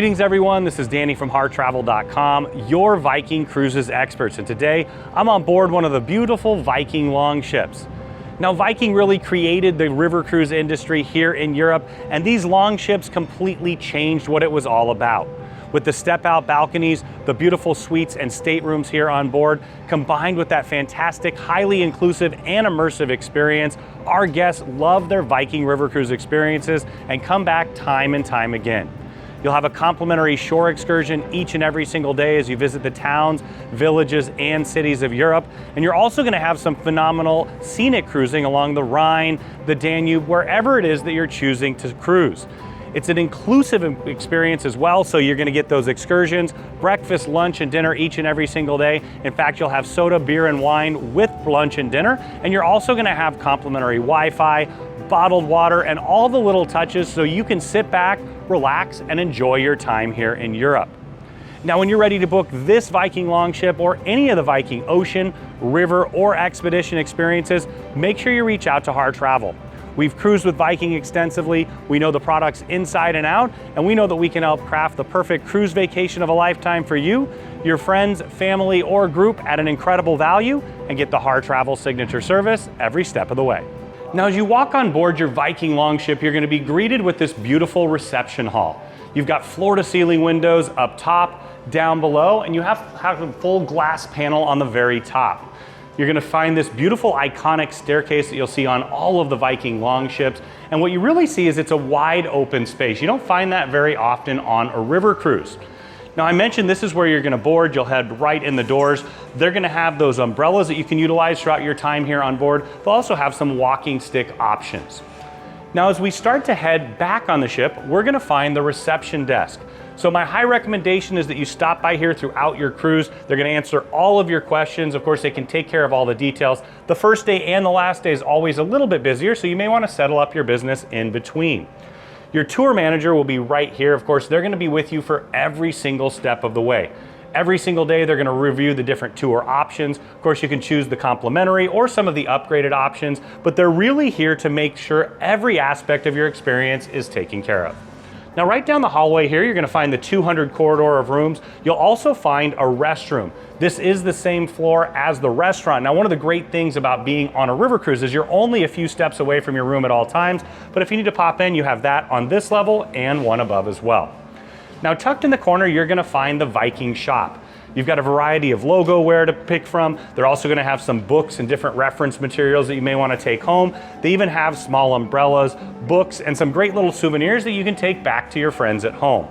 Greetings everyone, this is Danny from HarTravel.com, your Viking Cruises experts, and today I'm on board one of the beautiful Viking Longships. Now Viking really created the river cruise industry here in Europe, and these Longships completely changed what it was all about. With the step-out balconies, the beautiful suites and staterooms here on board, combined with that fantastic, highly inclusive and immersive experience, our guests love their Viking river cruise experiences and come back time and time again. You'll have a complimentary shore excursion each and every single day as you visit the towns, villages, and cities of Europe. And you're also going to have some phenomenal scenic cruising along the Rhine, the Danube, wherever it is that you're choosing to cruise. It's an inclusive experience as well, so you're going to get those excursions, breakfast, lunch, and dinner each and every single day. In fact, you'll have soda, beer, and wine with lunch and dinner, and you're also going to have complimentary Wi-Fi, bottled water, and all the little touches so you can sit back, relax, and enjoy your time here in Europe. Now, when you're ready to book this Viking Longship or any of the Viking ocean, river, or expedition experiences, make sure you reach out to Har Travel. We've cruised with Viking extensively, we know the products inside and out, and we know that we can help craft the perfect cruise vacation of a lifetime for you, your friends, family, or group at an incredible value, and get the Har Travel signature service every step of the way. Now, as you walk on board your Viking Longship, you're going to be greeted with this beautiful reception hall. You've got floor-to-ceiling windows up top, down below, and you have a full glass panel on the very top. You're going to find this beautiful iconic staircase that you'll see on all of the Viking Longships, and what you really see is it's a wide open space. You don't find that very often on a river cruise. Now, I mentioned this is where you're going to board. You'll head right in the doors. They're going to have those umbrellas that you can utilize throughout your time here on board. They'll also have some walking stick options. Now, as we start to head back on the ship, we're going to find the reception desk. So my high recommendation is that you stop by here throughout your cruise. They're going to answer all of your questions. Of course, they can take care of all the details. The first day and the last day is always a little bit busier, so you may want to settle up your business in between. Your tour manager will be right here. Of course, they're going to be with you for every single step of the way. Every single day, they're going to review the different tour options. Of course, you can choose the complimentary or some of the upgraded options, but they're really here to make sure every aspect of your experience is taken care of. Now, right down the hallway here, you're going to find the 200 corridor of rooms. You'll also find a restroom. This is the same floor as the restaurant. Now, one of the great things about being on a river cruise is you're only a few steps away from your room at all times, but if you need to pop in, you have that on this level and one above as well. Now, tucked in the corner, you're going to find the Viking Shop. You've got a variety of logo wear to pick from. They're also going to have some books and different reference materials that you may want to take home. They even have small umbrellas, books, and some great little souvenirs that you can take back to your friends at home.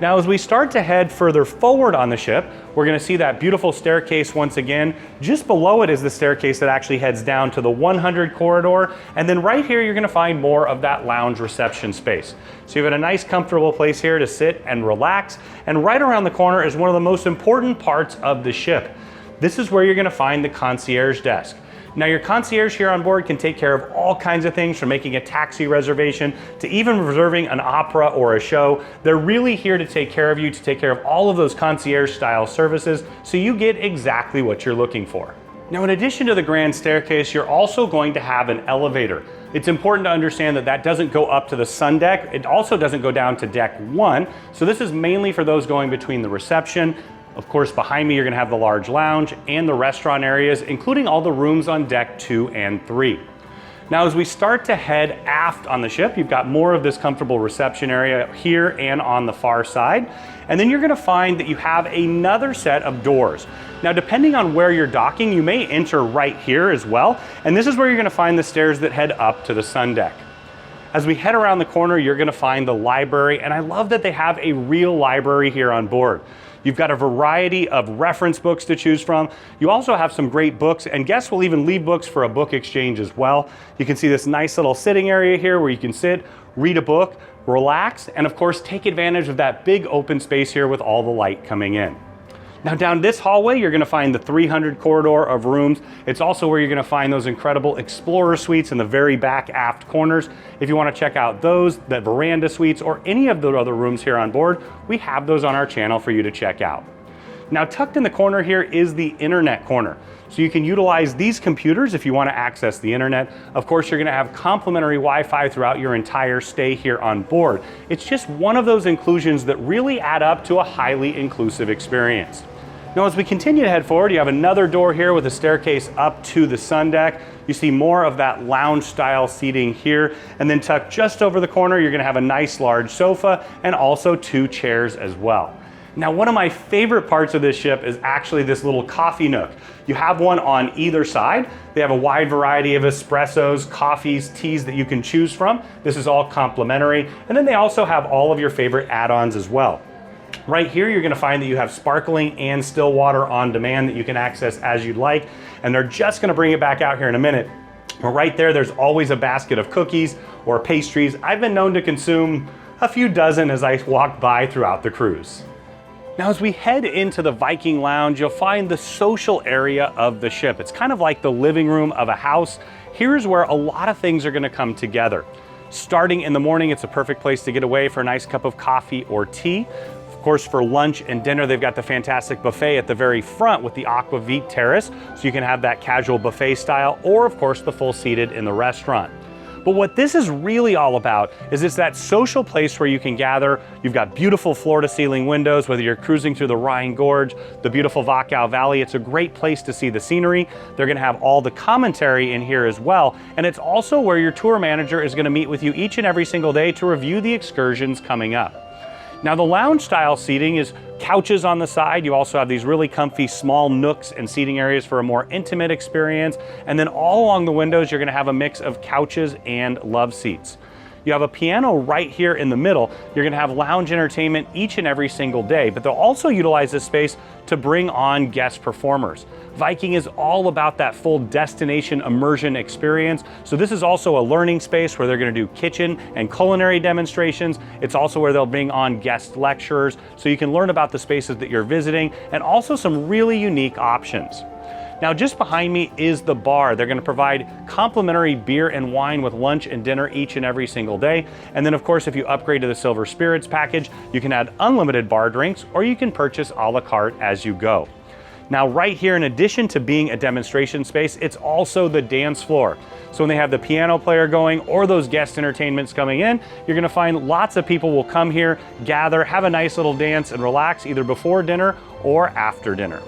Now, as we start to head further forward on the ship, we're going to see that beautiful staircase once again. Just below it is the staircase that actually heads down to the 100 corridor. And then right here, you're going to find more of that lounge reception space. So you've got a nice, comfortable place here to sit and relax. And right around the corner is one of the most important parts of the ship. This is where you're going to find the Concierge Desk. Now, your concierge here on board can take care of all kinds of things, from making a taxi reservation to even reserving an opera or a show. They're really here to take care of you, to take care of all of those concierge style services, so you get exactly what you're looking for. Now, in addition to the grand staircase, you're also going to have an elevator. It's important to understand that that doesn't go up to the sun deck. It also doesn't go down to deck 1. So this is mainly for those going between the reception. Of course, behind me, you're gonna have the large lounge and the restaurant areas, including all the rooms on deck 2 and 3. Now, as we start to head aft on the ship, you've got more of this comfortable reception area here and on the far side. And then you're gonna find that you have another set of doors. Now, depending on where you're docking, you may enter right here as well. And this is where you're gonna find the stairs that head up to the sun deck. As we head around the corner, you're gonna find the library, and I love that they have a real library here on board. You've got a variety of reference books to choose from. You also have some great books, and guests will even leave books for a book exchange as well. You can see this nice little sitting area here where you can sit, read a book, relax, and of course take advantage of that big open space here with all the light coming in. Now, down this hallway, you're gonna find the 300 corridor of rooms. It's also where you're gonna find those incredible Explorer suites in the very back aft corners. If you wanna check out those, the Veranda suites, or any of the other rooms here on board, we have those on our channel for you to check out. Now tucked in the corner here is the internet corner. So you can utilize these computers if you want to access the internet. Of course, you're going to have complimentary Wi-Fi throughout your entire stay here on board. It's just one of those inclusions that really add up to a highly inclusive experience. Now, as we continue to head forward, you have another door here with a staircase up to the sun deck. You see more of that lounge style seating here. And then tucked just over the corner, you're going to have a nice large sofa and also 2 chairs as well. Now, one of my favorite parts of this ship is actually this little coffee nook. You have one on either side. They have a wide variety of espressos, coffees, teas that you can choose from. This is all complimentary. And then they also have all of your favorite add-ons as well. Right here, you're gonna find that you have sparkling and still water on demand that you can access as you'd like. And they're just gonna bring it back out here in a minute. But right there's always a basket of cookies or pastries. I've been known to consume a few dozen as I walk by throughout the cruise. Now, as we head into the Viking Lounge, you'll find the social area of the ship. It's kind of like the living room of a house. Here's where a lot of things are gonna come together. Starting in the morning, it's a perfect place to get away for a nice cup of coffee or tea. Of course, for lunch and dinner, they've got the fantastic buffet at the very front with the Aquavit Terrace, so you can have that casual buffet style, or of course, the full seated in the restaurant. But what this is really all about is it's that social place where you can gather. You've got beautiful floor-to-ceiling windows, whether you're cruising through the Rhine Gorge, the beautiful Wachau Valley. It's a great place to see the scenery. They're gonna have all the commentary in here as well. And it's also where your tour manager is gonna meet with you each and every single day to review the excursions coming up. Now, the lounge style seating is couches on the side. You also have these really comfy small nooks and seating areas for a more intimate experience. And then all along the windows, you're gonna have a mix of couches and love seats. You have a piano right here in the middle. You're gonna have lounge entertainment each and every single day, but they'll also utilize this space to bring on guest performers. Viking is all about that full destination immersion experience. So this is also a learning space where they're gonna do kitchen and culinary demonstrations. It's also where they'll bring on guest lecturers so you can learn about the spaces that you're visiting and also some really unique options. Now, just behind me is the bar. They're gonna provide complimentary beer and wine with lunch and dinner each and every single day. And then of course, if you upgrade to the Silver Spirits package, you can add unlimited bar drinks or you can purchase a la carte as you go. Now, right here, in addition to being a demonstration space, it's also the dance floor. So when they have the piano player going or those guest entertainments coming in, you're gonna find lots of people will come here, gather, have a nice little dance and relax either before dinner or after dinner.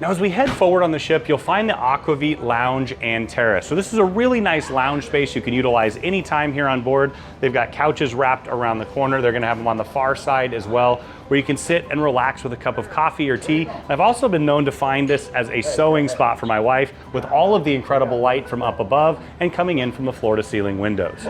Now, as we head forward on the ship, you'll find the Aquavit Lounge and Terrace. So this is a really nice lounge space you can utilize anytime here on board. They've got couches wrapped around the corner. They're gonna have them on the far side as well, where you can sit and relax with a cup of coffee or tea. And I've also been known to find this as a sewing spot for my wife with all of the incredible light from up above and coming in from the floor-to-ceiling windows.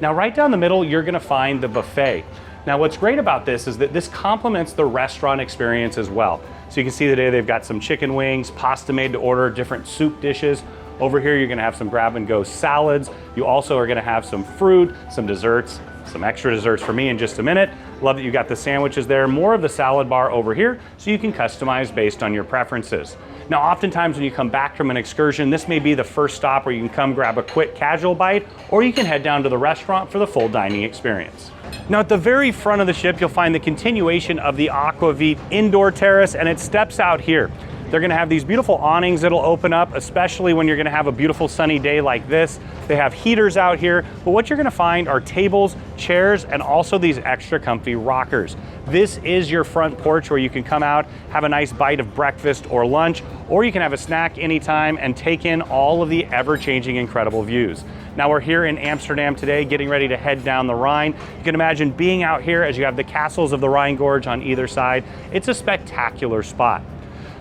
Now, right down the middle, you're gonna find the buffet. Now, what's great about this is that this complements the restaurant experience as well. So you can see today they've got some chicken wings, pasta made to order, different soup dishes. Over here, you're gonna have some grab and go salads. You also are gonna have some fruit, some desserts, some extra desserts for me in just a minute. Love that you got the sandwiches there. More of the salad bar over here, so you can customize based on your preferences. Now, oftentimes when you come back from an excursion, this may be the first stop where you can come grab a quick casual bite, or you can head down to the restaurant for the full dining experience. Now, at the very front of the ship, you'll find the continuation of the Aquavit indoor terrace, and it steps out here. They're gonna have these beautiful awnings that'll open up, especially when you're gonna have a beautiful sunny day like this. They have heaters out here, but what you're gonna find are tables, chairs, and also these extra comfy rockers. This is your front porch where you can come out, have a nice bite of breakfast or lunch, or you can have a snack anytime and take in all of the ever-changing incredible views. Now, we're here in Amsterdam today, getting ready to head down the Rhine. You can imagine being out here as you have the castles of the Rhine Gorge on either side. It's a spectacular spot.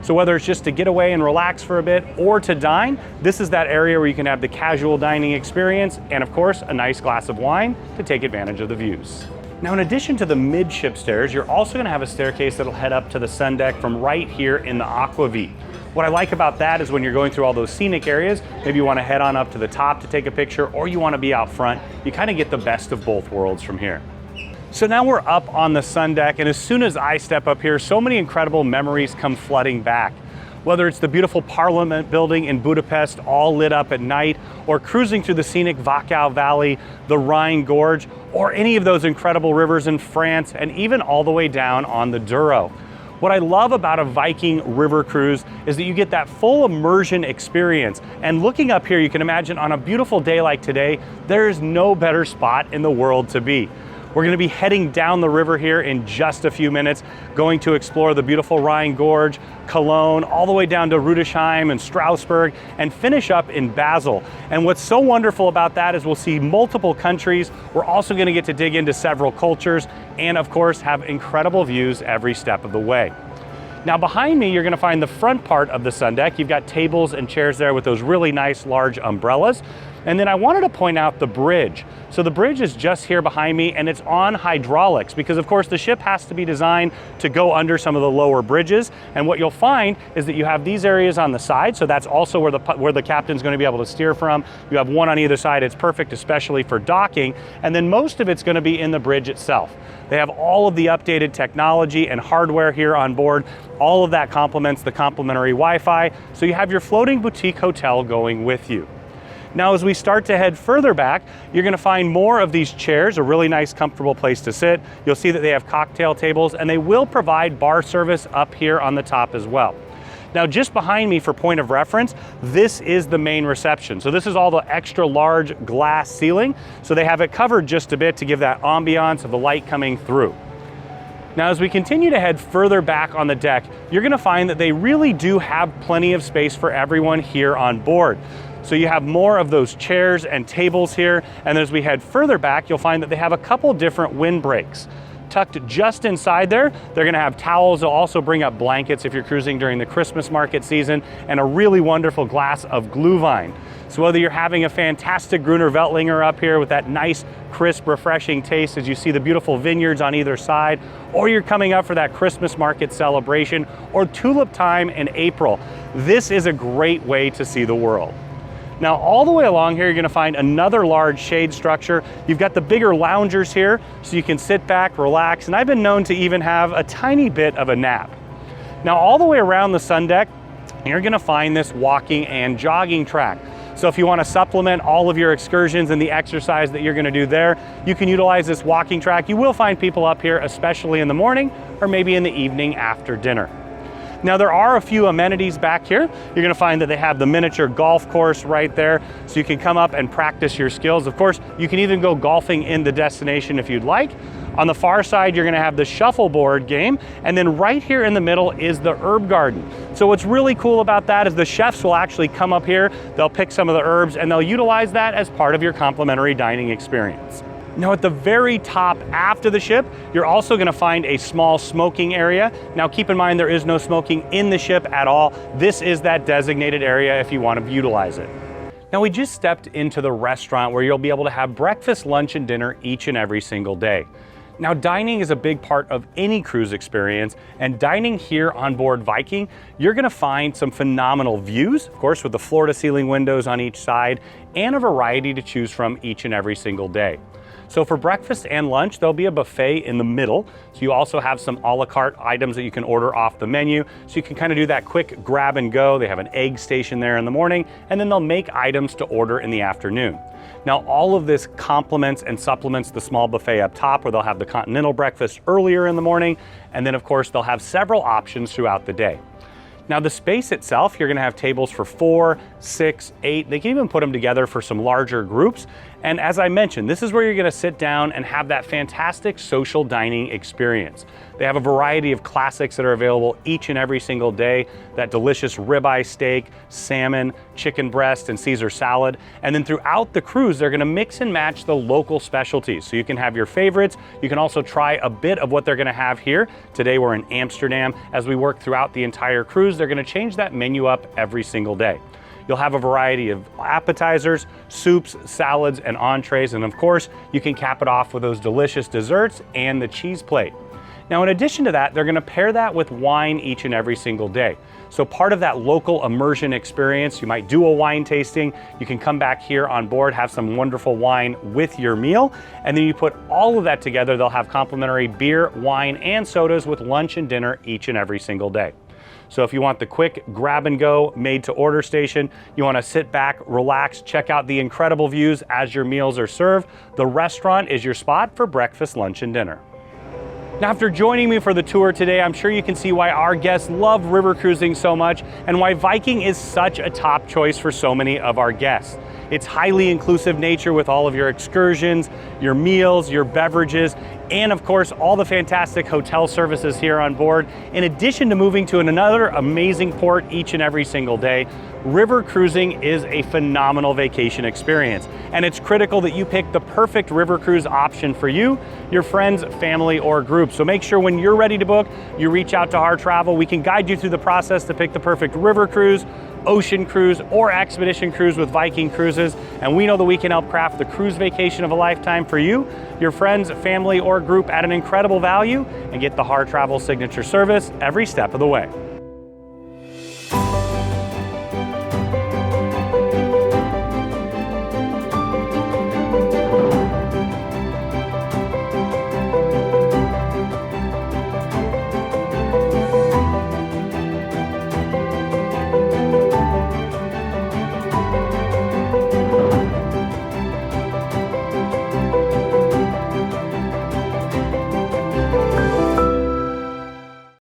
So whether it's just to get away and relax for a bit or to dine, this is that area where you can have the casual dining experience and of course, a nice glass of wine to take advantage of the views. Now, in addition to the midship stairs, you're also gonna have a staircase that'll head up to the sun deck from right here in the Aquavit. What I like about that is when you're going through all those scenic areas, maybe you wanna head on up to the top to take a picture or you wanna be out front, you kinda get the best of both worlds from here. So now we're up on the sun deck, and as soon as I step up here, so many incredible memories come flooding back. Whether it's the beautiful Parliament building in Budapest, all lit up at night, or cruising through the scenic Wachau Valley, the Rhine Gorge, or any of those incredible rivers in France, and even all the way down on the Douro. What I love about a Viking river cruise is that you get that full immersion experience. And looking up here, you can imagine on a beautiful day like today, there is no better spot in the world to be. We're going to be heading down the river here in just a few minutes, going to explore the beautiful Rhine Gorge, Cologne, all the way down to Rudesheim and Strasbourg, and finish up in Basel. And what's so wonderful about that is we'll see multiple countries. We're also going to get to dig into several cultures and, of course, have incredible views every step of the way. Now behind me, you're going to find the front part of the sun deck. You've got tables and chairs there with those really nice large umbrellas. And then I wanted to point out the bridge. So the bridge is just here behind me, and it's on hydraulics because of course the ship has to be designed to go under some of the lower bridges. And what you'll find is that you have these areas on the side. So that's also where the captain's going to be able to steer from. You have one on either side. It's perfect, especially for docking. And then most of it's going to be in the bridge itself. They have all of the updated technology and hardware here on board. All of that complements the complimentary Wi-Fi. So you have your floating boutique hotel going with you. Now, as we start to head further back, you're going to find more of these chairs, a really nice, comfortable place to sit. You'll see that they have cocktail tables, and they will provide bar service up here on the top as well. Now, just behind me for point of reference, this is the main reception. So this is all the extra large glass ceiling. So they have it covered just a bit to give that ambiance of the light coming through. Now, as we continue to head further back on the deck, you're going to find that they really do have plenty of space for everyone here on board. So you have more of those chairs and tables here, and as we head further back, you'll find that they have a couple different windbreaks. Tucked just inside there, they're gonna have towels. They'll also bring up blankets if you're cruising during the Christmas market season, and a really wonderful glass of Glühwein. So whether you're having a fantastic Gruner Veltlinger up here with that nice, crisp, refreshing taste as you see the beautiful vineyards on either side, or you're coming up for that Christmas market celebration, or tulip time in April, this is a great way to see the world. Now, all the way along here, you're gonna find another large shade structure. You've got the bigger loungers here, so you can sit back, relax, and I've been known to even have a tiny bit of a nap. Now, all the way around the sun deck, you're gonna find this walking and jogging track. So if you wanna supplement all of your excursions and the exercise that you're gonna do there, you can utilize this walking track. You will find people up here, especially in the morning, or maybe in the evening after dinner. Now, there are a few amenities back here. You're gonna find that they have the miniature golf course right there, so you can come up and practice your skills. Of course, you can even go golfing in the destination if you'd like. On the far side, you're gonna have the shuffleboard game, and then right here in the middle is the herb garden. So what's really cool about that is the chefs will actually come up here, they'll pick some of the herbs, and they'll utilize that as part of your complimentary dining experience. Now, at the very top after the ship, you're also gonna find a small smoking area. Now, keep in mind there is no smoking in the ship at all. This is that designated area if you want to utilize it. Now, we just stepped into the restaurant where you'll be able to have breakfast, lunch, and dinner each and every single day. Now, dining is a big part of any cruise experience, and dining here on board Viking, you're gonna find some phenomenal views, of course, with the floor-to-ceiling windows on each side, and a variety to choose from each and every single day. So for breakfast and lunch, there'll be a buffet in the middle. So you also have some a la carte items that you can order off the menu. So you can kind of do that quick grab and go. They have an egg station there in the morning, and then they'll make items to order in the afternoon. Now, all of this complements and supplements the small buffet up top, where they'll have the continental breakfast earlier in the morning. And then of course, they'll have several options throughout the day. Now, the space itself, you're gonna have tables for 4, 6, 8. They can even put them together for some larger groups. And as I mentioned, this is where you're gonna sit down and have that fantastic social dining experience. They have a variety of classics that are available each and every single day. That delicious ribeye steak, salmon, chicken breast, and Caesar salad. And then throughout the cruise, they're gonna mix and match the local specialties. So you can have your favorites. You can also try a bit of what they're gonna have here. Today we're in Amsterdam. As we work throughout the entire cruise, they're gonna change that menu up every single day. You'll have a variety of appetizers, soups, salads, and entrees. And of course, you can cap it off with those delicious desserts and the cheese plate. Now, in addition to that, they're gonna pair that with wine each and every single day. So part of that local immersion experience, you might do a wine tasting, you can come back here on board, have some wonderful wine with your meal, and then you put all of that together, they'll have complimentary beer, wine, and sodas with lunch and dinner each and every single day. So if you want the quick grab and go made to order station, you want to sit back, relax, check out the incredible views as your meals are served, the restaurant is your spot for breakfast, lunch, and dinner. Now, after joining me for the tour today, I'm sure you can see why our guests love river cruising so much and why Viking is such a top choice for so many of our guests. Its highly inclusive nature with all of your excursions, your meals, your beverages, and of course, all the fantastic hotel services here on board. In addition to moving to another amazing port each and every single day, river cruising is a phenomenal vacation experience. And it's critical that you pick the perfect river cruise option for you, your friends, family, or group. So make sure when you're ready to book, you reach out to Har Travel. We can guide you through the process to pick the perfect river cruise, ocean cruise, or expedition cruise with Viking Cruises. And we know that we can help craft the cruise vacation of a lifetime for you, your friends, family, or group at an incredible value, and get the Har Travel signature service every step of the way.